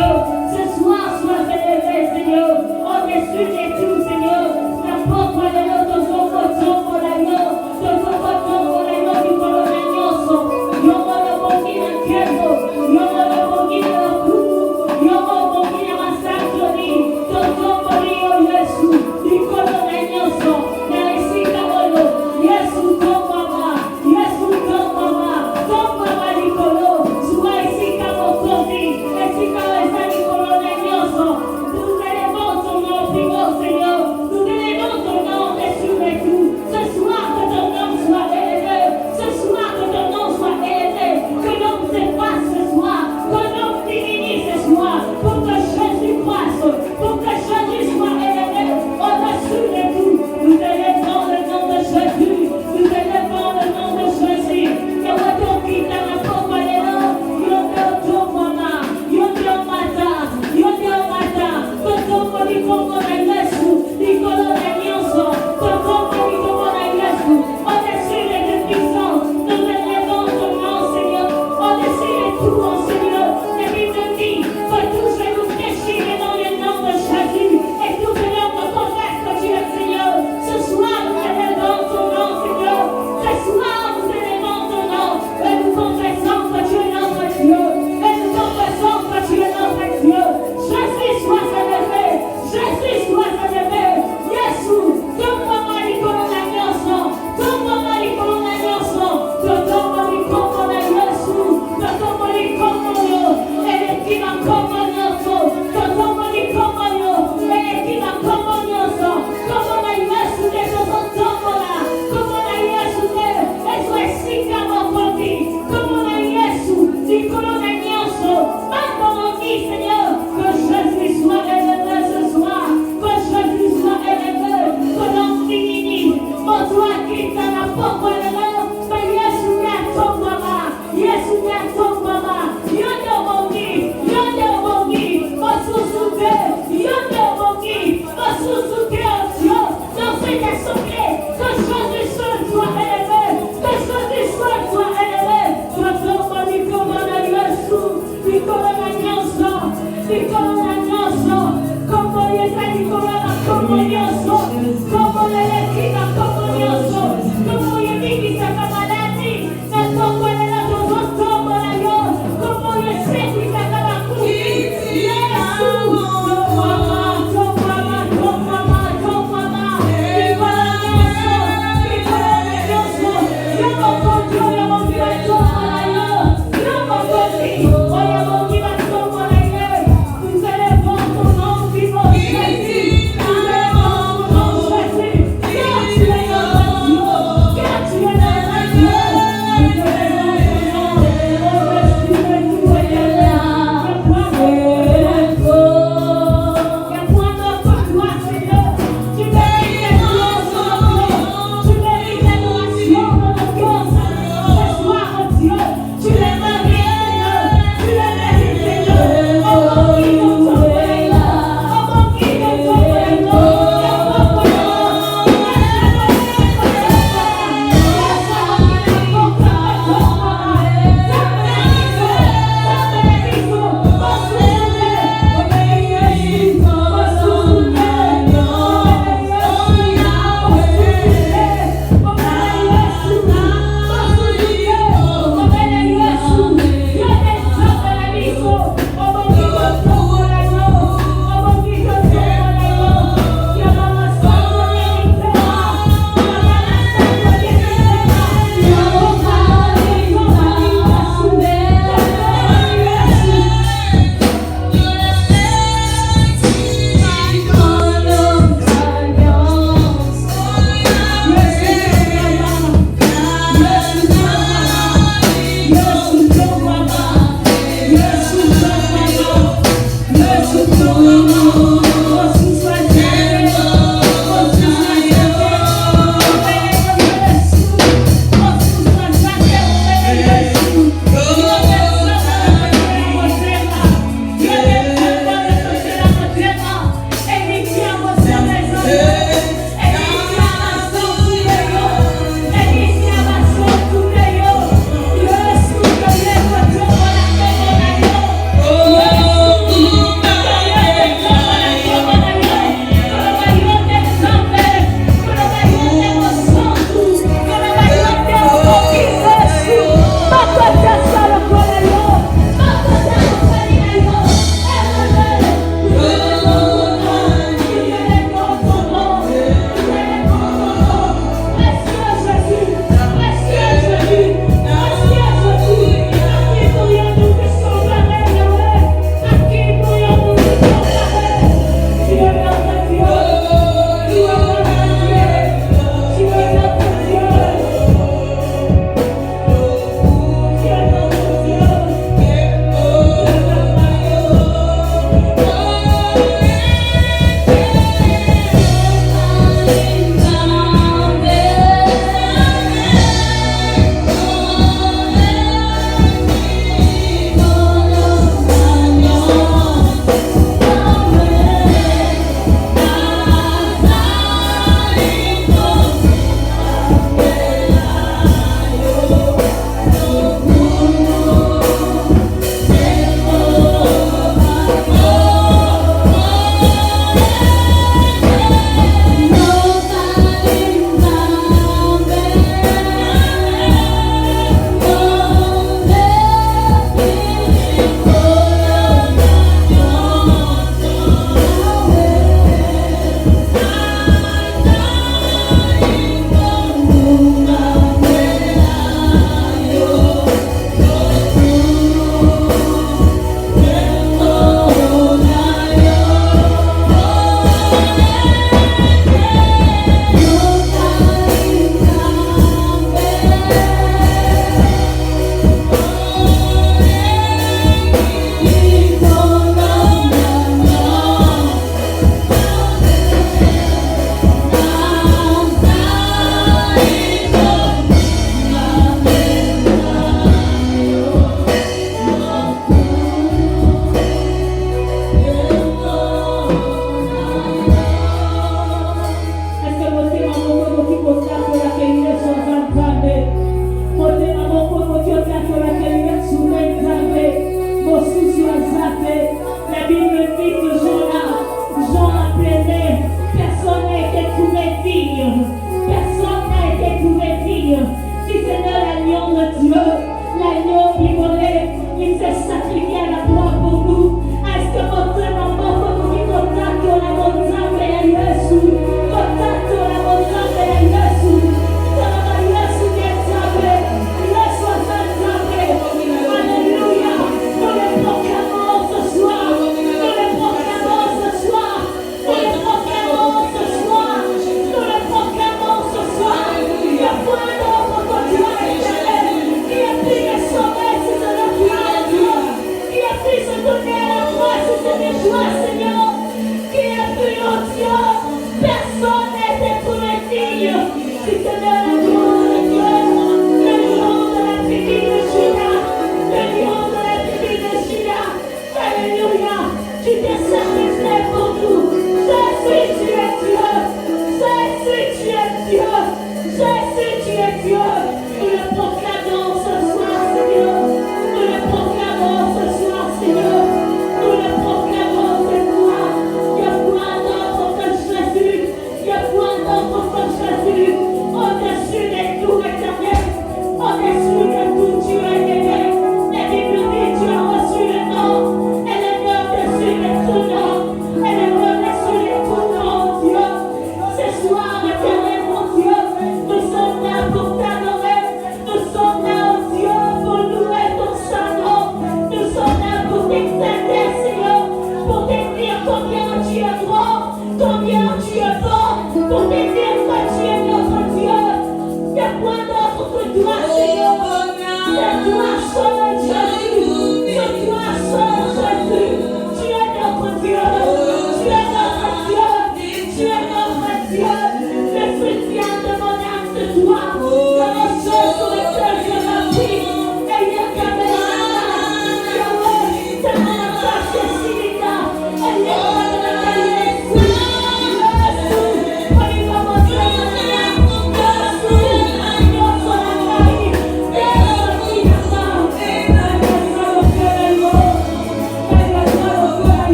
Ce soir, sois élevé, Seigneur.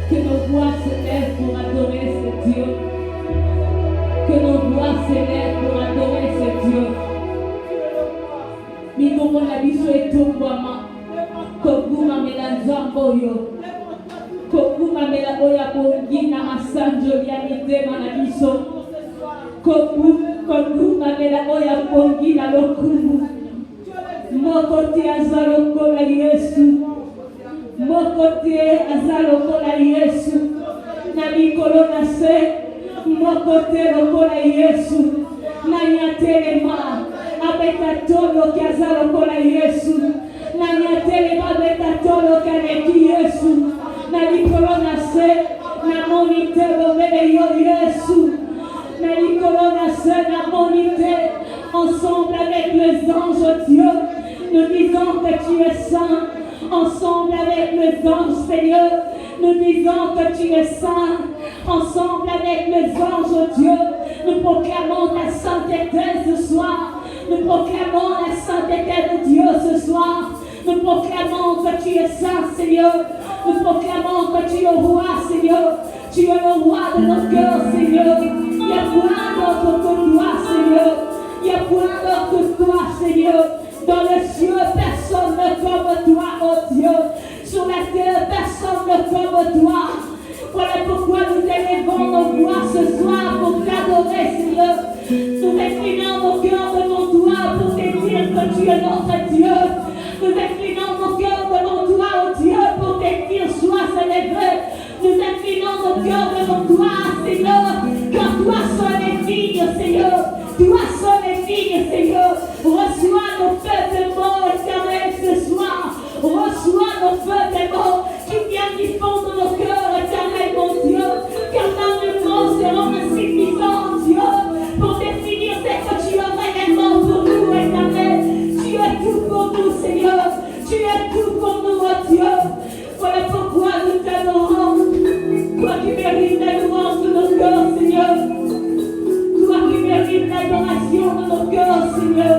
Que nos voix se lèvent pour adorer ce Dieu. Que nos voix se lèvent pour adorer ce Dieu. Mikomo na biso etumbwama. Kokuma mela nzambo yo. Kokuma mela oya kongina masanjo ya mitema na biso. Kokuma mela oya kongina lokumu. Mokoti azalokola Yesu. Mokoti azalokola Yesu. Na mikolo na se. Mokoti lokola Yesu. Na nyatelema. Abetatono ki azalokola Yesu. Na nyatelema abetatono ki aneki Yesu. Na mikolo na se. Na monite lomele yo Yesu. Na mikolo na se. Na monite. Ensemble avec les anges, Dieu, nous disons que tu es saint. Ensemble avec les anges, Seigneur, nous disons que tu es saint. Ensemble avec les anges, Dieu, nous proclamons ta sainteté ce soir. Nous proclamons la sainteté de Dieu ce soir. Nous proclamons que tu es saint, Seigneur. Nous proclamons que tu es le roi, Seigneur. Tu es le roi de nos cœurs, Seigneur. Il n'y a point d'autre que toi, Seigneur. Il n'y a point d'autre que toi, Seigneur. Dans les cieux, personne ne comme toi, oh Dieu. Sur la terre, personne ne comme toi. Voilà pourquoi nous élevons nos voix ce soir pour t'adorer, Seigneur. Nous inclinons nos cœurs devant toi pour te dire que tu es notre Dieu. Nous inclinons nos cœurs devant toi, oh Dieu, pour te dire sois célébré. Nous inclinons nos cœurs devant toi, Seigneur, car toi seul est digne, Seigneur. Toi seul est digne, Seigneur. Reçois nos feux de mort éternel ce soir. Reçois nos feux de mort qui viennent du fond de nos cœurs éternel, mon Dieu. Car dans le monde seront insuffisants, Dieu, pour définir ce que tu as réellement pour nous, éternel. Tu es tout pour nous, Seigneur. Tu es tout pour nous, oh Dieu. Voilà pourquoi nous t'adorons. Toi qui mérites la louange de nos cœurs, Seigneur. Toi qui mérites l'adoration de nos cœurs, Seigneur.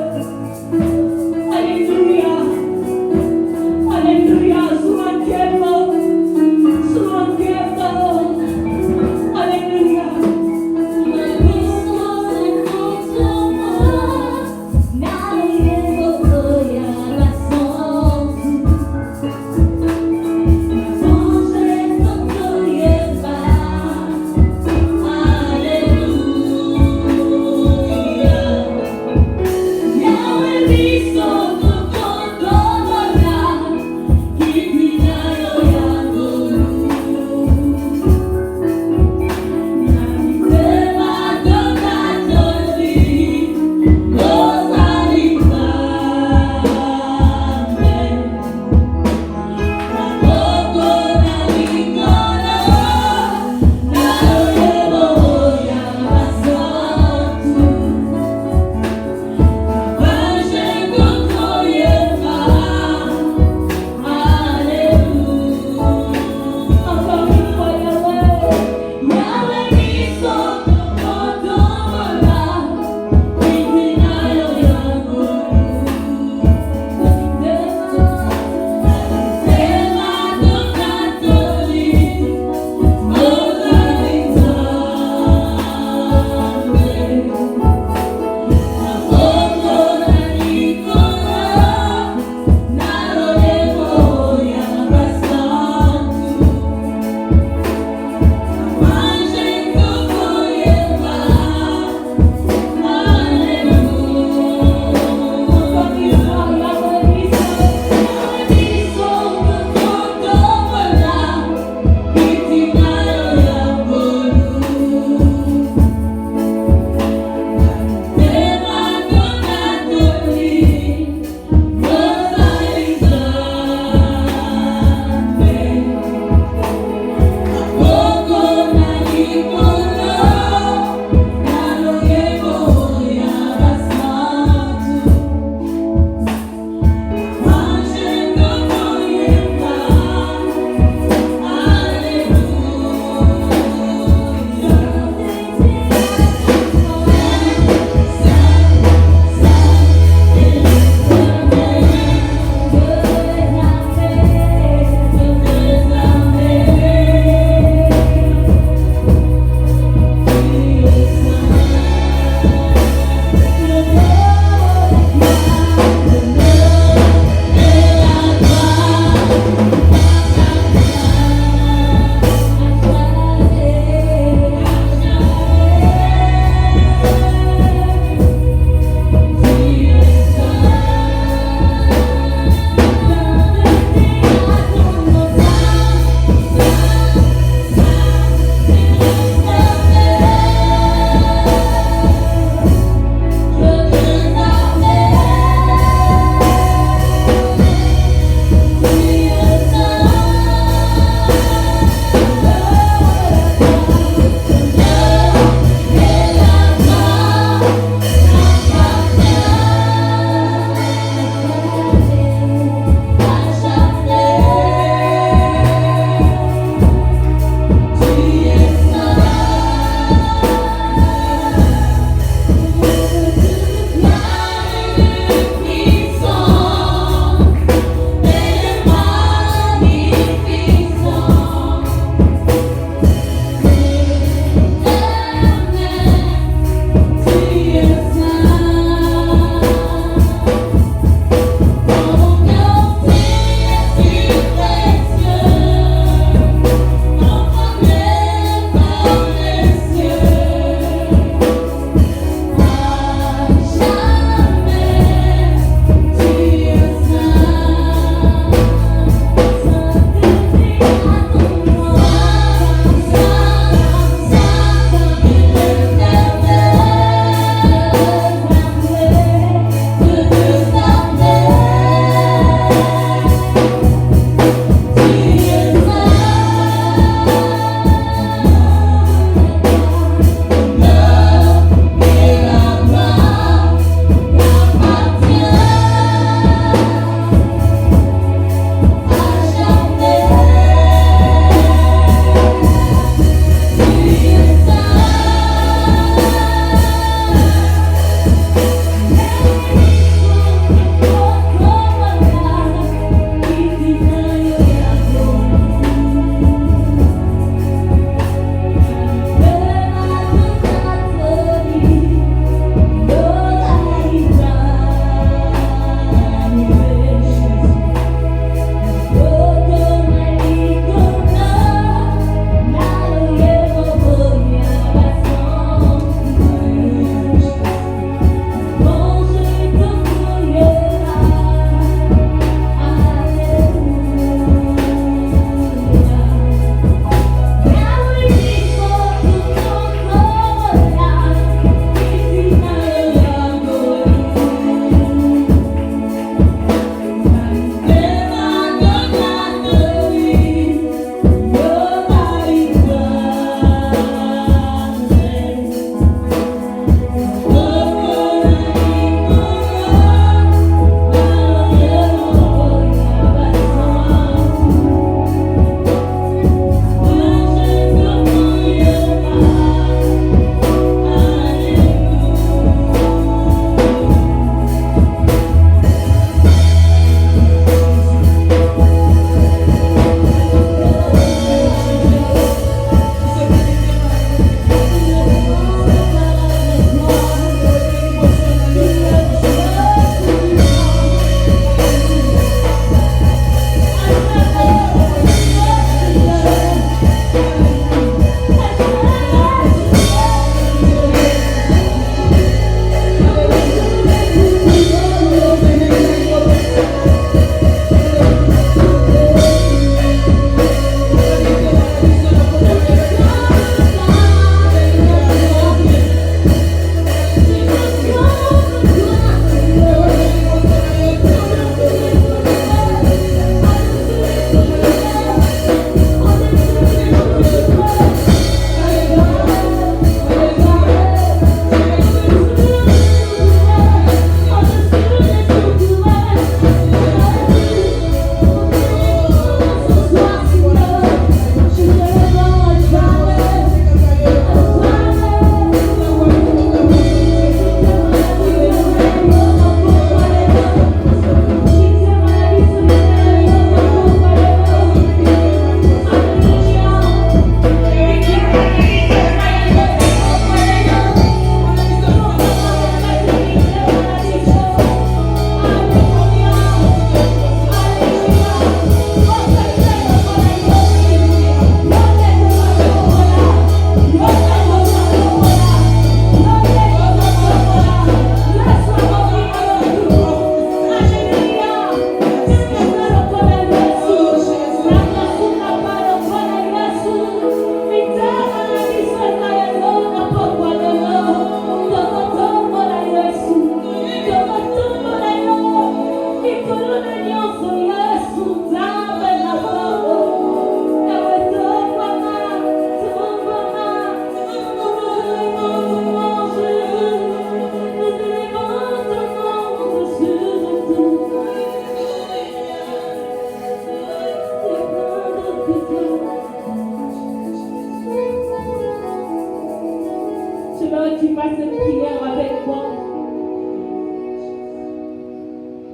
que tu fasses cette prière avec moi.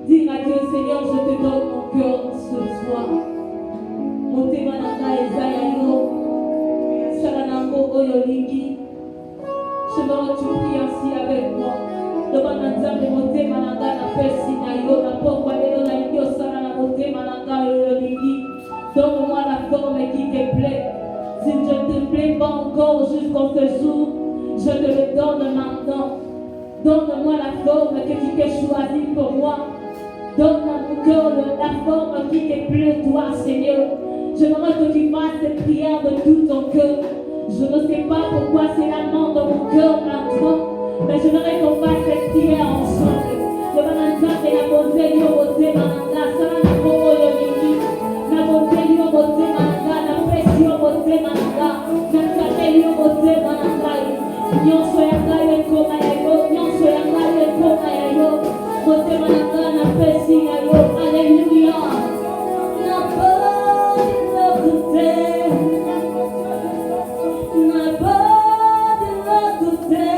Dis à Dieu, Seigneur, je te donne mon cœur ce soir. Motema nanga ezaya yo. Salanango oyolingi. Seigneur, tu pries ainsi avec moi. Demande à Dieu, motema nanga na pesi na yo na pokwa lelo na yo salana motema nanga oyolingi. Donne-moi la forme qui te plaît. Si je ne te plais pas encore jusqu'en ce jour, je te le donne maintenant. Donne-moi la forme que tu t'es choisie pour moi. Donne à mon cœur la forme qui te plaît, toi, Seigneur. J'aimerais que tu fasses cette prière de tout ton cœur. Je ne sais pas pourquoi c'est la main dans mon cœur maintenant, mais j'aimerais qu'on fasse cette prière ensemble. Le mananza de la bonté, yo bonté, mananga, sana na koko yo niki. Na bonté, yo bonté, mananga, na pesi, yo bonté, mananga. Na kate, yo bonté, mananga. Nyonso ya ngayo koma ya yo, nyonso ya ngayo koma ya yo. Bonté, mananga, na pesi ya yo. Alléluia. Na bonté, na bonté. Na bonté, na bonté.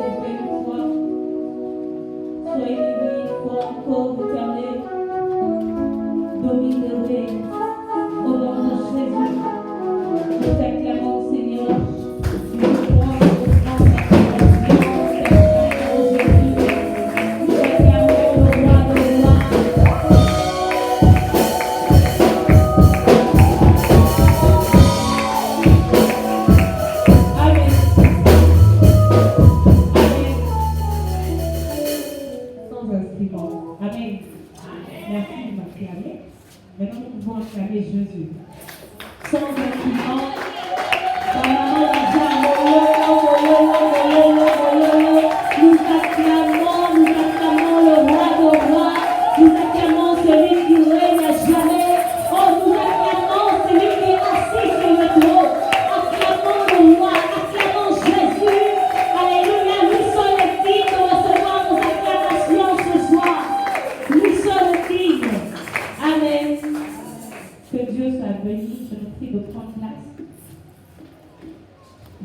Soyez une fois. Soyez libres une fois encore, Éternel. Domine le règne. Au nom de Jésus, nous t'acclamons, Seigneur. Nous croyons au grand sacrifice aujourd'hui. Nous acclamons le roi de roi. Amen. Amen. Sans instrument. Amen. Merci de m'acclamer. Maintenant, nous pouvons acclamer Jésus. Sans instrument. Nous acclamons le roi de roi. Nous acclamons celui qui règne à jamais. Oh, nous acclamons celui qui est assis sur le trône. Acclamons le roi. Acclamons Jésus. Alléluia. Nous sommes dignes de recevoir nos acclamations ce soir. Nous sommes dignes. Amen. Que Dieu soit béni. Je vous prie de prendre place.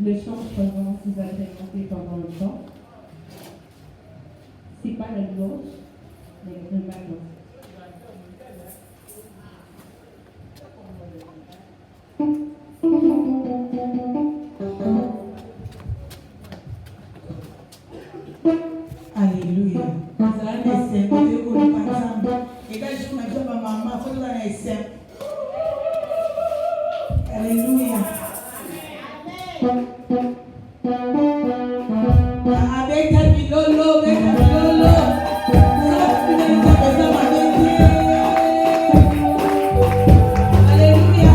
Le chant suivant vous a présenté pendant le temps. Ce n'est pas la louange, mais le ballon. Alléluia. Nous allons essayer de vous le passer. Et quand je me dis à ma maman, il faut que nous essayions. Alléluia. Avec ta pilolo, avec ta pilolo. Nous allons finir avec ta pilolo. Alléluia.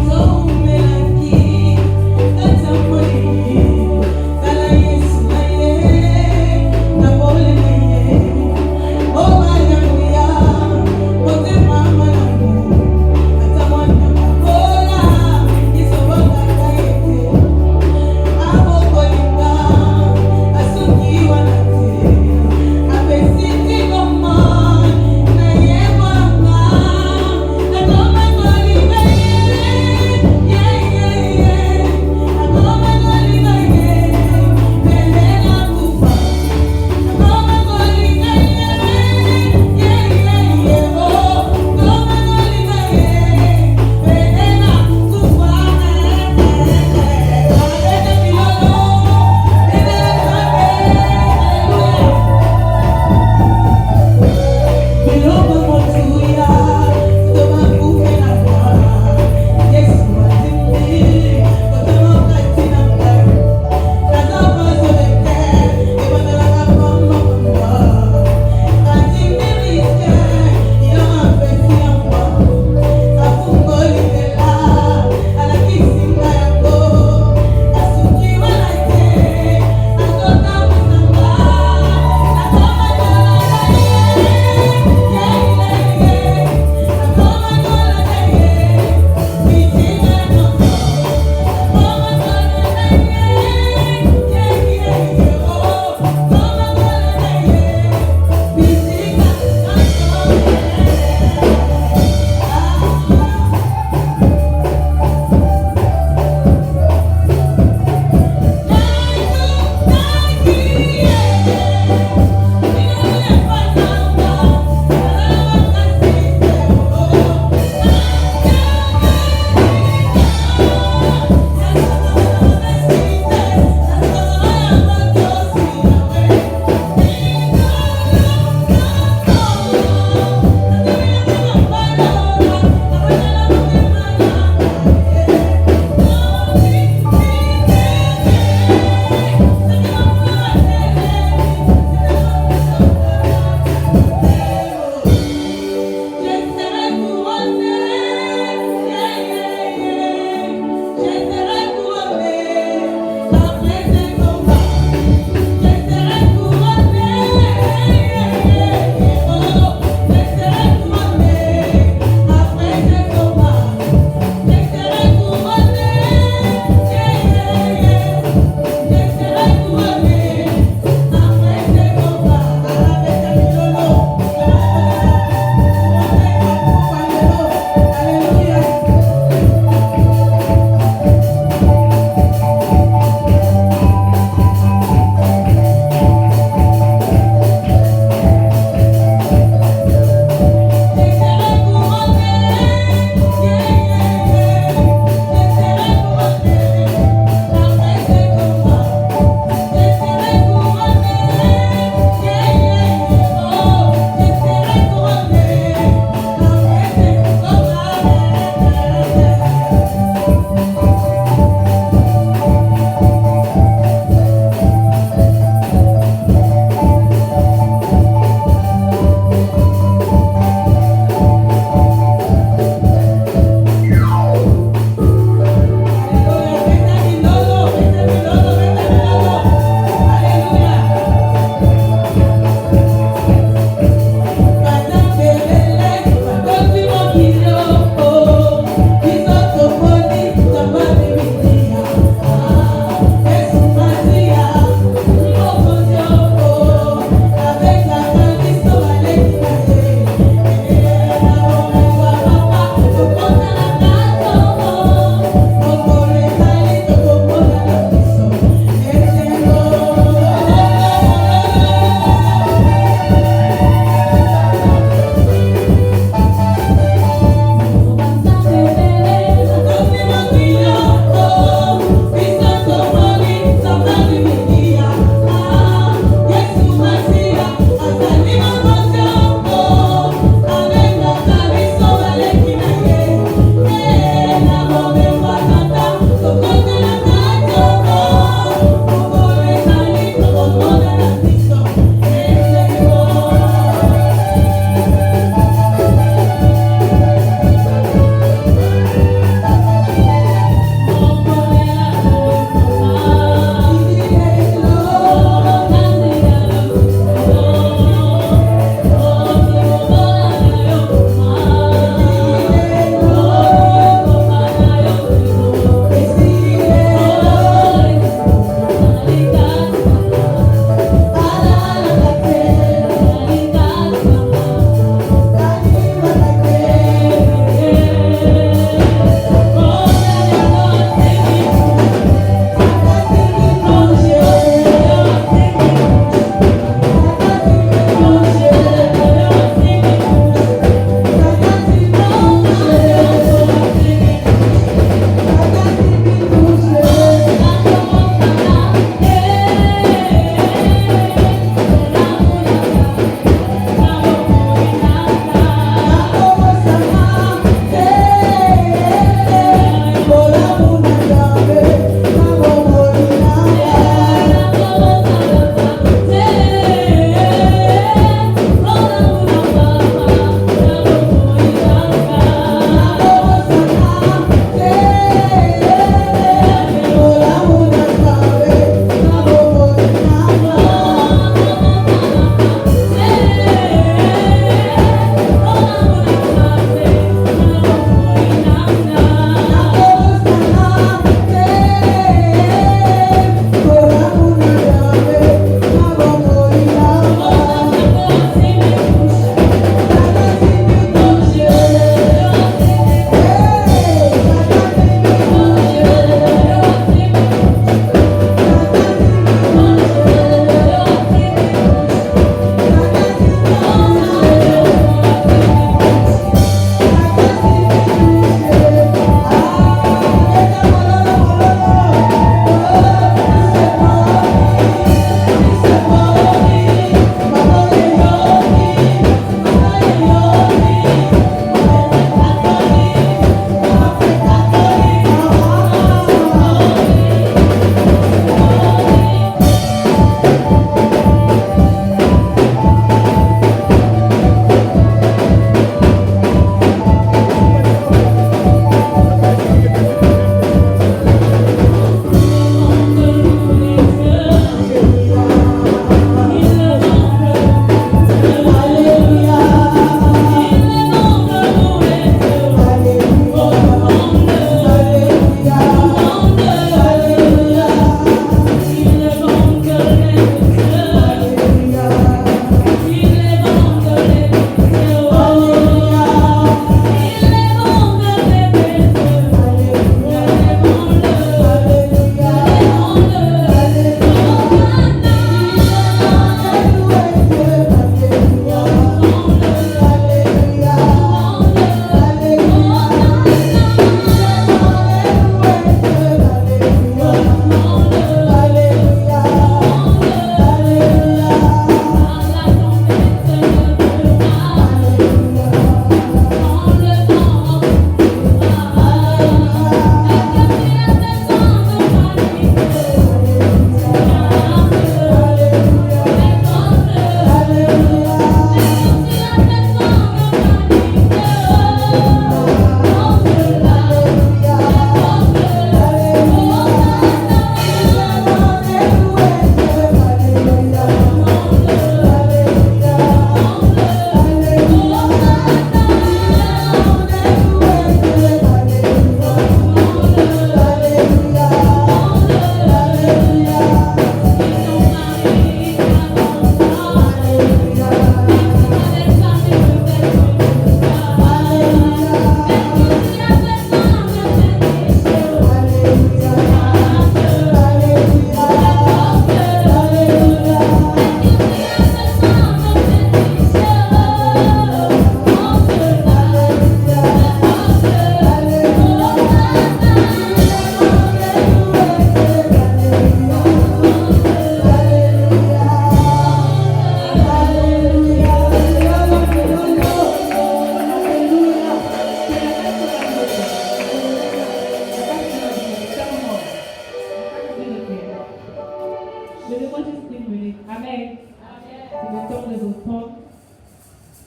So many, that's a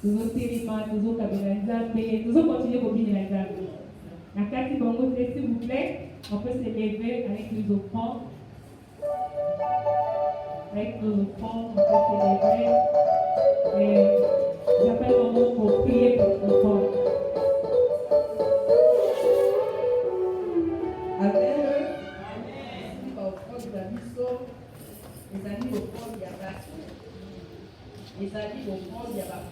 toujours téléma, toujours caméra, toujours continuer à bien la table. La carte qui Bongo, s'il vous plaît, on peut se lever avec nos offrandes. Avec nos offrandes, on peut se lever. Et j'appelle Bongo pour prier pour nos offrandes. Amen. Les amis au fond, il y a pas. Les amis au fond, il y a pas.